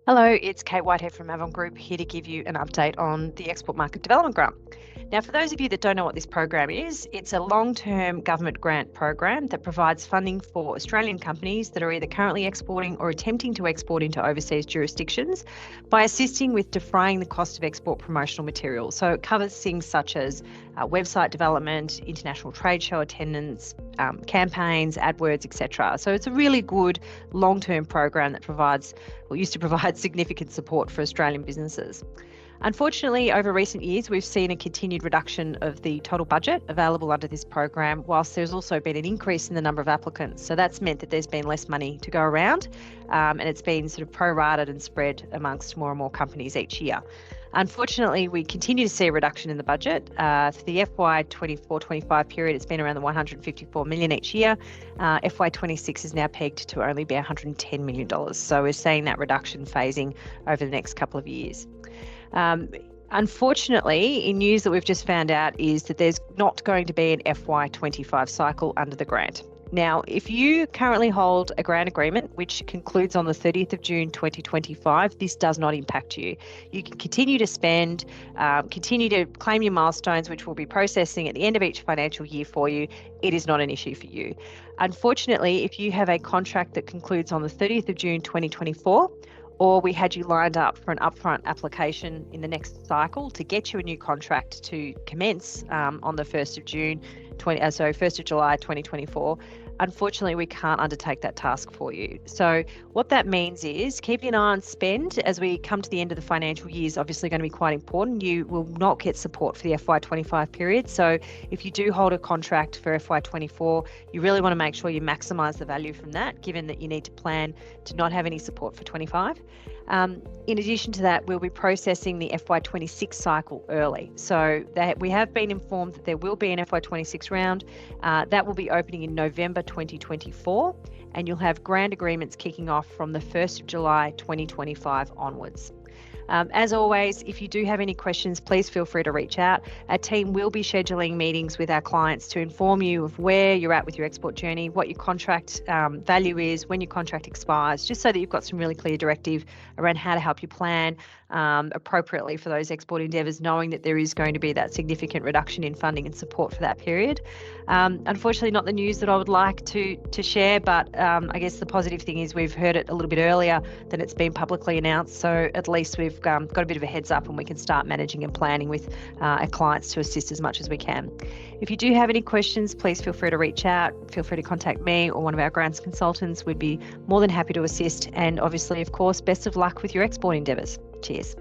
Hello, it's Kate Whitehead from Avon Group, here to give you an update on the Export Market Development Grant. Now, for those of you that don't know what this program is, it's a long-term government grant program that provides funding for Australian companies that are either currently exporting or attempting to export into overseas jurisdictions by assisting with defraying the cost of export promotional materials. So it covers things such as website development, international trade show attendance, campaigns, AdWords, etc. So it's a really good long-term program that used to provide significant support for Australian businesses. Unfortunately, over recent years, we've seen a continued reduction of the total budget available under this program, whilst there's also been an increase in the number of applicants. So that's meant that there's been less money to go around, and it's been sort of prorated and spread amongst more and more companies each year. Unfortunately, we continue to see a reduction in the budget. For the FY 24-25 period, it's been around the $154 million each year. FY 26 is now pegged to only be $110 million. So we're seeing that reduction phasing over the next couple of years. Unfortunately, in news that we've just found out is that there's not going to be an FY 25 cycle under the grant. Now, if you currently hold a grant agreement, which concludes on the 30th of June 2025, this does not impact you. You can continue to spend, continue to claim your milestones, which we'll be processing at the end of each financial year for you. It is not an issue for you. Unfortunately, if you have a contract that concludes on the 30th of June 2024, or we had you lined up for an upfront application in the next cycle to get you a new contract to commence on the 1st of July 2024, unfortunately, we can't undertake that task for you. So what that means is keeping an eye on spend as we come to the end of the financial year is obviously going to be quite important. You will not get support for the FY 25 period. So if you do hold a contract for FY 24, you really want to make sure you maximise the value from that, given that you need to plan to not have any support for 25. In addition to that, we'll be processing the FY 26 cycle early. So we have been informed that there will be an FY 26 round. That will be opening in November 2024, and you'll have grant agreements kicking off from the 1st of July 2025 onwards. As always, if you do have any questions, please feel free to reach out. Our team will be scheduling meetings with our clients to inform you of where you're at with your export journey, what your contract value is, when your contract expires, just so that you've got some really clear directive around how to help you plan appropriately for those export endeavours, knowing that there is going to be that significant reduction in funding and support for that period. Unfortunately, not the news that I would like to share, but I guess the positive thing is we've heard it a little bit earlier than it's been publicly announced. So at least we've got a bit of a heads up and we can start managing and planning with our clients to assist as much as we can. If you do have any questions, please feel free to reach out. Feel free to contact me or one of our grants consultants. We'd be more than happy to assist. And obviously, of course, best of luck with your export endeavours. Cheers.